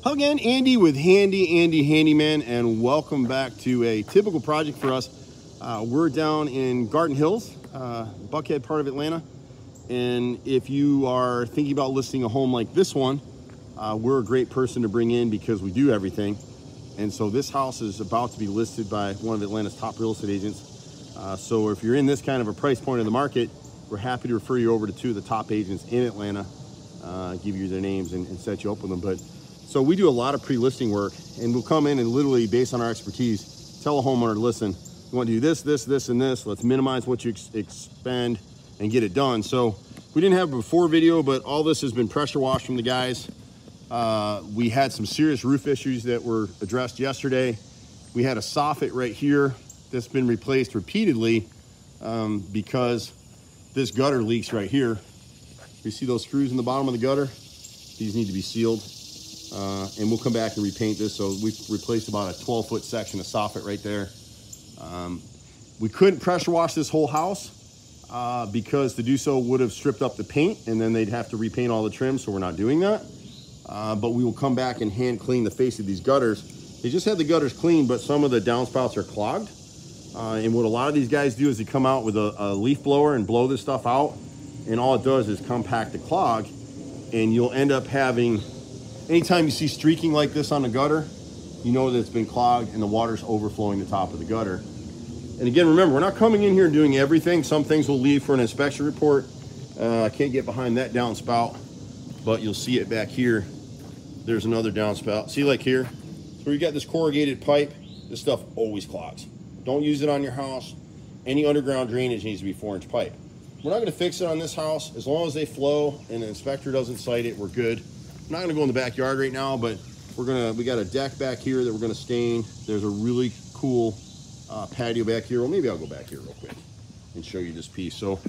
Hello again, Andy with Handy Andy Handyman, and welcome back to a typical project for us. We're down in Garden Hills, Buckhead part of Atlanta, and if you are thinking about listing a home like this one, we're a great person to bring in because we do everything. And so this house is about to be listed by one of Atlanta's top real estate agents. So if you're in this kind of a price point of the market, we're happy to refer you over to two of the top agents in Atlanta, give you their names and set you up with them. But so we do a lot of pre-listing work, and we'll come in and literally, based on our expertise, tell a homeowner, listen, you want to do this, this, this, and this. Let's minimize what you expend and get it done. So we didn't have a before video, but all this has been pressure washed from the guys. We had some serious roof issues that were addressed yesterday. We had a soffit right here that's been replaced repeatedly because this gutter leaks right here. You see those screws in the bottom of the gutter? These need to be sealed. And we'll come back and repaint this. So we've replaced about a 12-foot section of soffit right there. We couldn't pressure wash this whole house because to do so would have stripped up the paint, and then they'd have to repaint all the trim, so we're not doing that. But we will come back and hand clean the face of these gutters. They just had the gutters clean, but some of the downspouts are clogged. And what a lot of these guys do is they come out with a leaf blower and blow this stuff out, and all it does is compact the clog, and you'll end up having, anytime you see streaking like this on the gutter, you know that it's been clogged and the water's overflowing the top of the gutter. And again, remember, we're not coming in here and doing everything. Some things we'll leave for an inspection report. I can't get behind that downspout, but you'll see it back here. There's another downspout. See, like here, so you got this corrugated pipe, this stuff always clogs. Don't use it on your house. Any underground drainage needs to be 4-inch pipe. We're not gonna fix it on this house. As long as they flow and the inspector doesn't cite it, we're good. I'm not gonna go in the backyard right now, but we got a deck back here that we're gonna stain. There's a really cool patio back here. Well, maybe I'll go back here real quick and show you this piece. So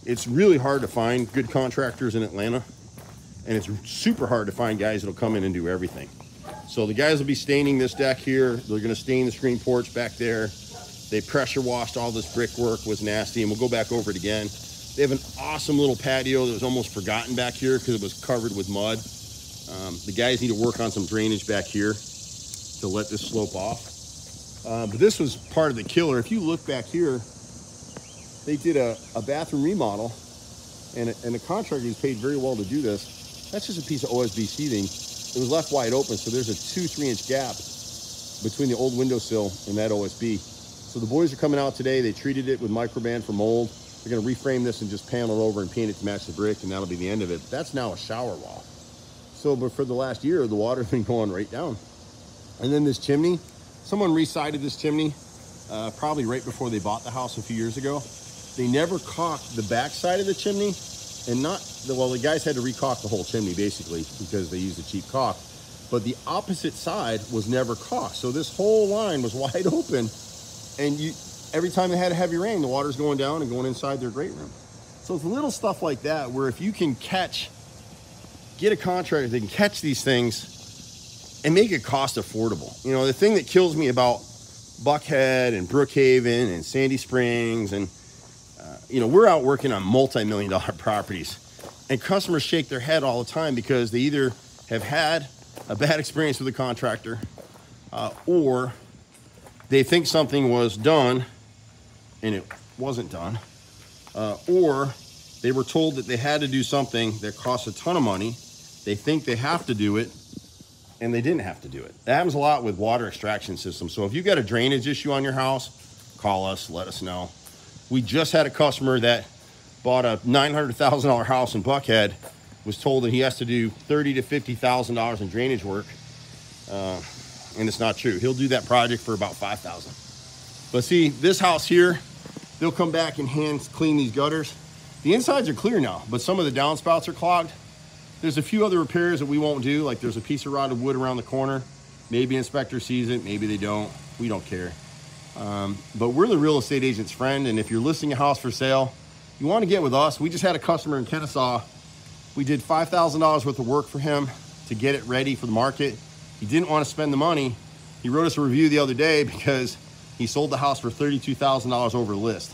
it's really hard to find good contractors in Atlanta, and it's super hard to find guys that'll come in and do everything. So the guys will be staining this deck here. They're gonna stain the screen porch back there. They pressure washed all this brickwork, was nasty, and we'll go back over it again. They have an awesome little patio that was almost forgotten back here because it was covered with mud. The guys need to work on some drainage back here to let this slope off. But this was part of the killer. If you look back here, they did a bathroom remodel, and the contractor was paid very well to do this. That's just a piece of OSB sheathing. It was left wide open, so there's a 2-3-inch gap between the old windowsill and that OSB. So the boys are coming out today. They treated it with Microban for mold. They're gonna reframe this and just panel it over and paint it to match the brick, and that'll be the end of it. That's now a shower wall. So, but for the last year, the water's been going right down. And then this chimney, someone re-sided this chimney probably right before they bought the house a few years ago. They never caulked the back side of the chimney, and well, the guys had to re-caulk the whole chimney basically because they used a cheap caulk, but the opposite side was never caulked. So this whole line was wide open, and every time they had a heavy rain, the water's going down and going inside their great room. So it's little stuff like that where if you can get a contractor that can catch these things and make it cost affordable. You know, the thing that kills me about Buckhead and Brookhaven and Sandy Springs, and you know, we're out working on multi-million-dollar properties, and customers shake their head all the time because they either have had a bad experience with a contractor or they think something was done and it wasn't done, or they were told that they had to do something that costs a ton of money. They think they have to do it, and they didn't have to do it. That happens a lot with water extraction systems. So if you've got a drainage issue on your house, call us, let us know. We just had a customer that bought a $900,000 house in Buckhead, was told that he has to do $30,000 to $50,000 in drainage work, and it's not true. He'll do that project for about $5,000. But see, this house here, they'll come back and hand clean these gutters. The insides are clear now, but some of the downspouts are clogged. There's a few other repairs that we won't do, like there's a piece of rotted wood around the corner. Maybe inspector sees it, maybe they don't. We don't care. But we're the real estate agent's friend, and if you're listing a house for sale, you want to get with us. We just had a customer in Kennesaw. We did $5,000 worth of work for him to get it ready for the market. He didn't want to spend the money. He wrote us a review the other day because he sold the house for $32,000 over list.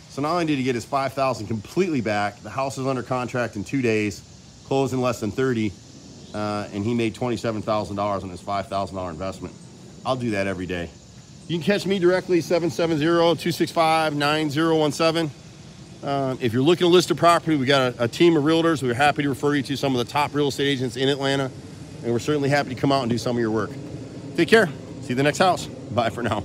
So not only did he get his $5,000 completely back, the house is under contract in 2 days, closed in less than 30. and he made $27,000 on his $5,000 investment. I'll do that every day. You can catch me directly, 770-265-9017. If you're looking to list a property, we got a team of realtors. We're happy to refer you to some of the top real estate agents in Atlanta, and we're certainly happy to come out and do some of your work. Take care. See you at the next house. Bye for now.